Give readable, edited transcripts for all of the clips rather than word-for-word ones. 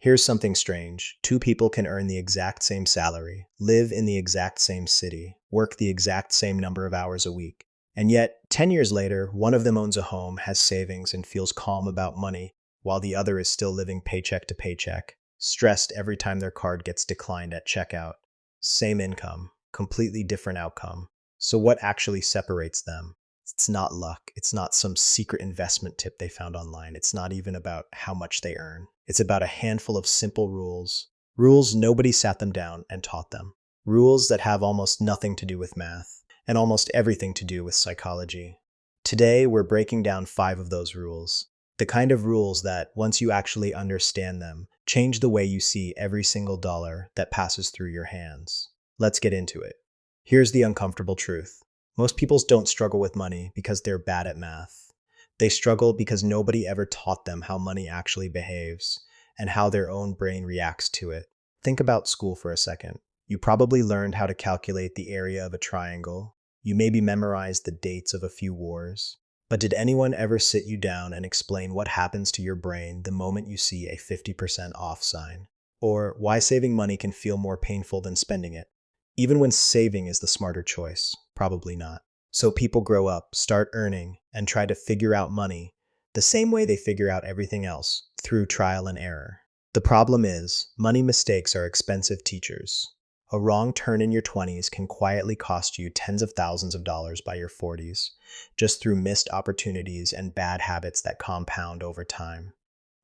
Here's something strange. Two people can earn the exact same salary, live in the exact same city, work the exact same number of hours a week. And yet, 10 years later, one of them owns a home, has savings, and feels calm about money, while the other is still living paycheck to paycheck, stressed every time their card gets declined at checkout. Same income, completely different outcome. So what actually separates them? It's not luck. It's not some secret investment tip they found online. It's not even about how much they earn. It's about a handful of simple rules. Rules nobody sat them down and taught them. Rules that have almost nothing to do with math and almost everything to do with psychology. Today, we're breaking down 5 of those rules. The kind of rules that, once you actually understand them, change the way you see every single dollar that passes through your hands. Let's get into it. Here's the uncomfortable truth. Most people don't struggle with money because they're bad at math. They struggle because nobody ever taught them how money actually behaves and how their own brain reacts to it. Think about school for a second. You probably learned how to calculate the area of a triangle. You maybe memorized the dates of a few wars. But did anyone ever sit you down and explain what happens to your brain the moment you see a 50% off sign? Or why saving money can feel more painful than spending it? Even when saving is the smarter choice, probably not. So people grow up, start earning, and try to figure out money the same way they figure out everything else, through trial and error. The problem is, money mistakes are expensive teachers. A wrong turn in your 20s can quietly cost you tens of thousands of dollars by your 40s, just through missed opportunities and bad habits that compound over time.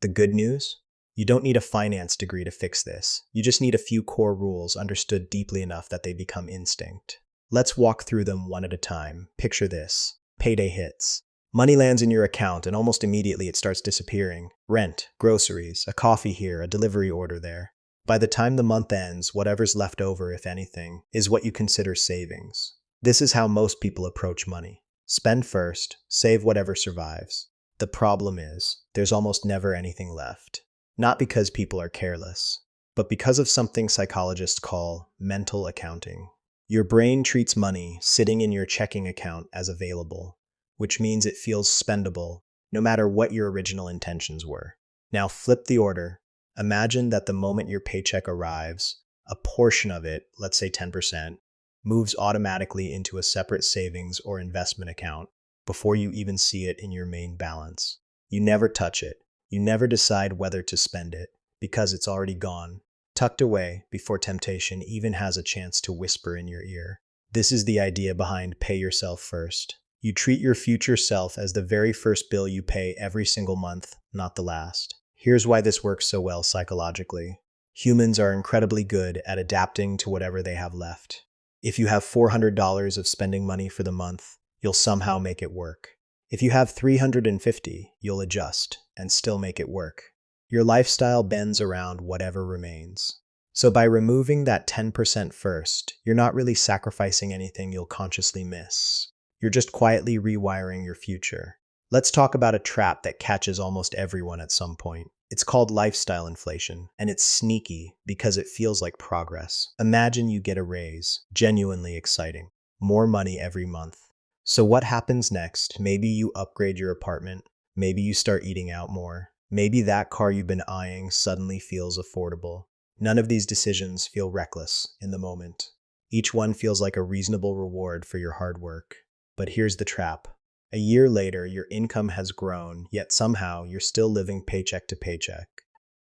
The good news? You don't need a finance degree to fix this. You just need a few core rules understood deeply enough that they become instinct. Let's walk through them one at a time. Picture this. Payday hits. Money lands in your account and almost immediately it starts disappearing. Rent, groceries, a coffee here, a delivery order there. By the time the month ends, whatever's left over, if anything, is what you consider savings. This is how most people approach money. Spend first, save whatever survives. The problem is, there's almost never anything left. Not because people are careless, but because of something psychologists call mental accounting. Your brain treats money sitting in your checking account as available, which means it feels spendable, no matter what your original intentions were. Now flip the order. Imagine that the moment your paycheck arrives, a portion of it, let's say 10%, moves automatically into a separate savings or investment account before you even see it in your main balance. You never touch it. You never decide whether to spend it, because it's already gone, tucked away before temptation even has a chance to whisper in your ear. This is the idea behind pay yourself first. You treat your future self as the very first bill you pay every single month, not the last. Here's why this works so well psychologically. Humans are incredibly good at adapting to whatever they have left. If you have $400 of spending money for the month, you'll somehow make it work. If you have $350, you'll adjust and still make it work. Your lifestyle bends around whatever remains. So by removing that 10% first, you're not really sacrificing anything you'll consciously miss. You're just quietly rewiring your future. Let's talk about a trap that catches almost everyone at some point. It's called lifestyle inflation, and it's sneaky because it feels like progress. Imagine you get a raise, genuinely exciting, more money every month. So what happens next? Maybe you upgrade your apartment. Maybe you start eating out more. Maybe that car you've been eyeing suddenly feels affordable. None of these decisions feel reckless in the moment. Each one feels like a reasonable reward for your hard work. But here's the trap. A year later, your income has grown, yet somehow you're still living paycheck to paycheck.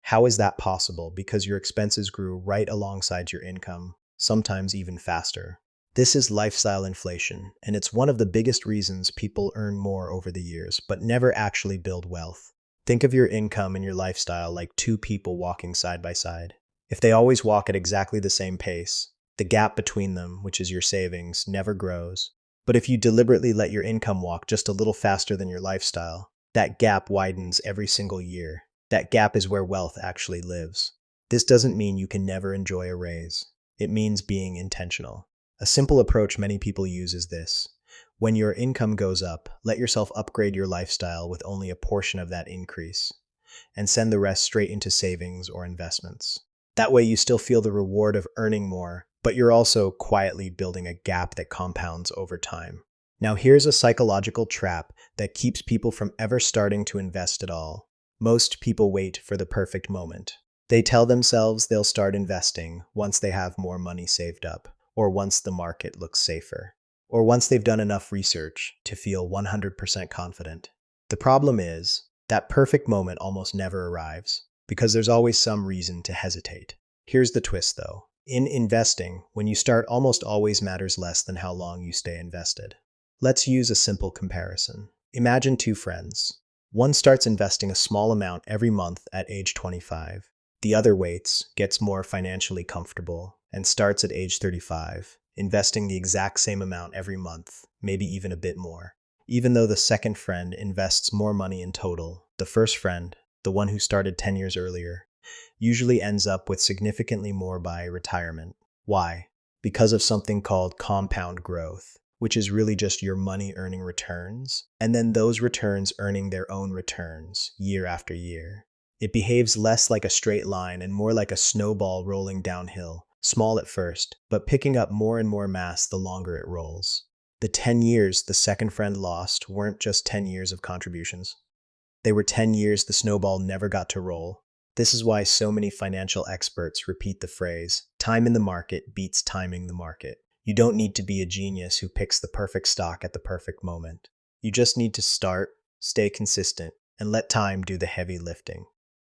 How is that possible? Because your expenses grew right alongside your income, sometimes even faster. This is lifestyle inflation, and it's one of the biggest reasons people earn more over the years, but never actually build wealth. Think of your income and your lifestyle like two people walking side by side. If they always walk at exactly the same pace, the gap between them, which is your savings, never grows. But if you deliberately let your income walk just a little faster than your lifestyle, that gap widens every single year. That gap is where wealth actually lives. This doesn't mean you can never enjoy a raise. It means being intentional. A simple approach many people use is this. When your income goes up, let yourself upgrade your lifestyle with only a portion of that increase, and send the rest straight into savings or investments. That way you still feel the reward of earning more, but you're also quietly building a gap that compounds over time. Now here's a psychological trap that keeps people from ever starting to invest at all. Most people wait for the perfect moment. They tell themselves they'll start investing once they have more money saved up, or once the market looks safer, or once they've done enough research to feel 100% confident. The problem is, that perfect moment almost never arrives, because there's always some reason to hesitate. Here's the twist though. In investing, when you start almost always matters less than how long you stay invested. Let's use a simple comparison. Imagine two friends. One starts investing a small amount every month at age 25. The other waits, gets more financially comfortable, and starts at age 35, investing the exact same amount every month, maybe even a bit more. Even though the second friend invests more money in total, the first friend, the one who started 10 years earlier, usually ends up with significantly more by retirement. Why? Because of something called compound growth, which is really just your money earning returns, and then those returns earning their own returns year after year. It behaves less like a straight line and more like a snowball rolling downhill, small at first, but picking up more and more mass the longer it rolls. The 10 years the second friend lost weren't just 10 years of contributions. They were 10 years the snowball never got to roll. This is why so many financial experts repeat the phrase, time in the market beats timing the market. You don't need to be a genius who picks the perfect stock at the perfect moment. You just need to start, stay consistent, and let time do the heavy lifting.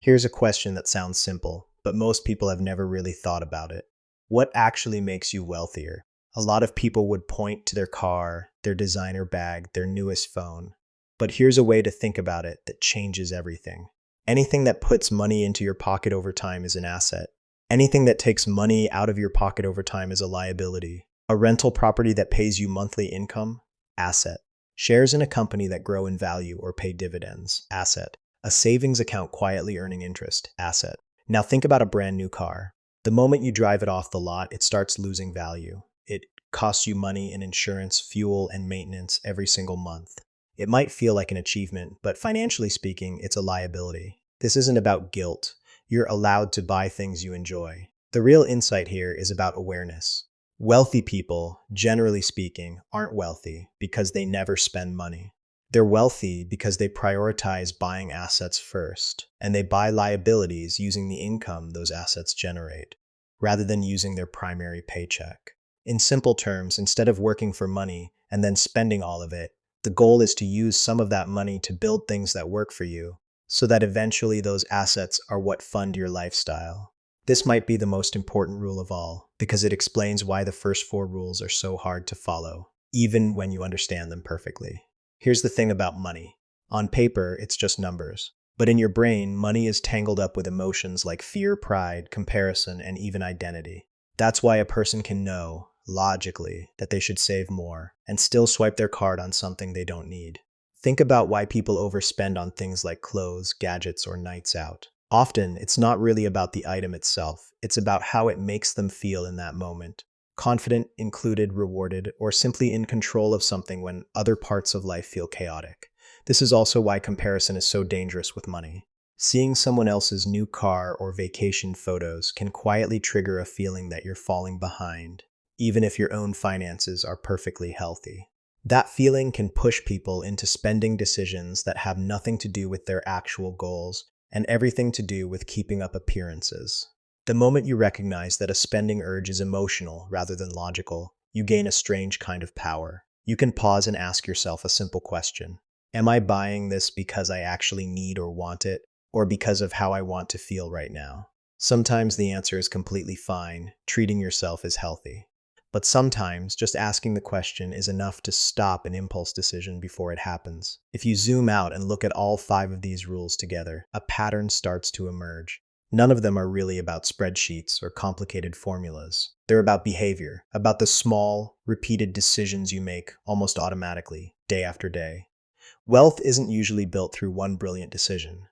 Here's a question that sounds simple, but most people have never really thought about it. What actually makes you wealthier? A lot of people would point to their car, their designer bag, their newest phone. But here's a way to think about it that changes everything. Anything that puts money into your pocket over time is an asset. Anything that takes money out of your pocket over time is a liability. A rental property that pays you monthly income? Asset. Shares in a company that grow in value or pay dividends? Asset. A savings account quietly earning interest? Asset. Now think about a brand new car. The moment you drive it off the lot, it starts losing value. It costs you money in insurance, fuel, and maintenance every single month. It might feel like an achievement, but financially speaking, it's a liability. This isn't about guilt. You're allowed to buy things you enjoy. The real insight here is about awareness. Wealthy people, generally speaking, aren't wealthy because they never spend money. They're wealthy because they prioritize buying assets first, and they buy liabilities using the income those assets generate, rather than using their primary paycheck. In simple terms, instead of working for money and then spending all of it, the goal is to use some of that money to build things that work for you, so that eventually those assets are what fund your lifestyle. This might be the most important rule of all, because it explains why the first 4 rules are so hard to follow, even when you understand them perfectly. Here's the thing about money. On paper, it's just numbers. But in your brain, money is tangled up with emotions like fear, pride, comparison, and even identity. That's why a person can know, logically, that they should save more, and still swipe their card on something they don't need. Think about why people overspend on things like clothes, gadgets, or nights out. Often, it's not really about the item itself, it's about how it makes them feel in that moment. Confident, included, rewarded, or simply in control of something when other parts of life feel chaotic. This is also why comparison is so dangerous with money. Seeing someone else's new car or vacation photos can quietly trigger a feeling that you're falling behind, even if your own finances are perfectly healthy. That feeling can push people into spending decisions that have nothing to do with their actual goals and everything to do with keeping up appearances. The moment you recognize that a spending urge is emotional rather than logical, you gain a strange kind of power. You can pause and ask yourself a simple question. Am I buying this because I actually need or want it, or because of how I want to feel right now? Sometimes the answer is completely fine, treating yourself as healthy. But sometimes just asking the question is enough to stop an impulse decision before it happens. If you zoom out and look at all 5 of these rules together, a pattern starts to emerge. None of them are really about spreadsheets or complicated formulas. They're about behavior, about the small, repeated decisions you make almost automatically, day after day. Wealth isn't usually built through one brilliant decision.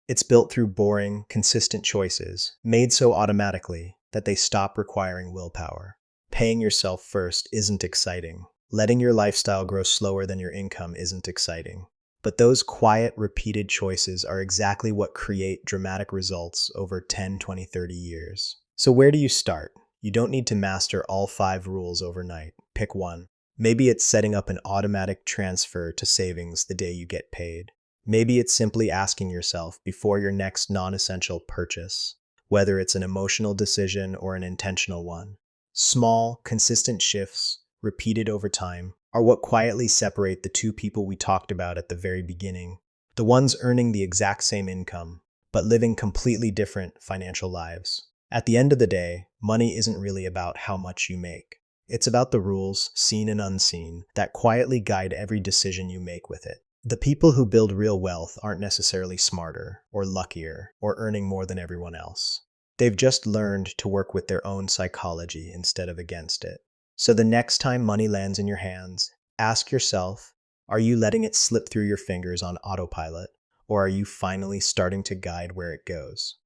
It's built through boring, consistent choices, made so automatically that they stop requiring willpower. Paying yourself first isn't exciting. Letting your lifestyle grow slower than your income isn't exciting. But those quiet, repeated choices are exactly what create dramatic results over 10, 20, 30 years. So where do you start? You don't need to master all 5 rules overnight. Pick one. Maybe it's setting up an automatic transfer to savings the day you get paid. Maybe it's simply asking yourself before your next non-essential purchase, whether it's an emotional decision or an intentional one. Small, consistent shifts, repeated over time, are what quietly separate the two people we talked about at the very beginning. The ones earning the exact same income, but living completely different financial lives. At the end of the day, money isn't really about how much you make. It's about the rules, seen and unseen, that quietly guide every decision you make with it. The people who build real wealth aren't necessarily smarter, or luckier, or earning more than everyone else. They've just learned to work with their own psychology instead of against it. So the next time money lands in your hands, ask yourself, are you letting it slip through your fingers on autopilot, or are you finally starting to guide where it goes?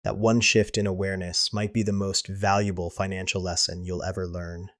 That one shift in awareness might be the most valuable financial lesson you'll ever learn.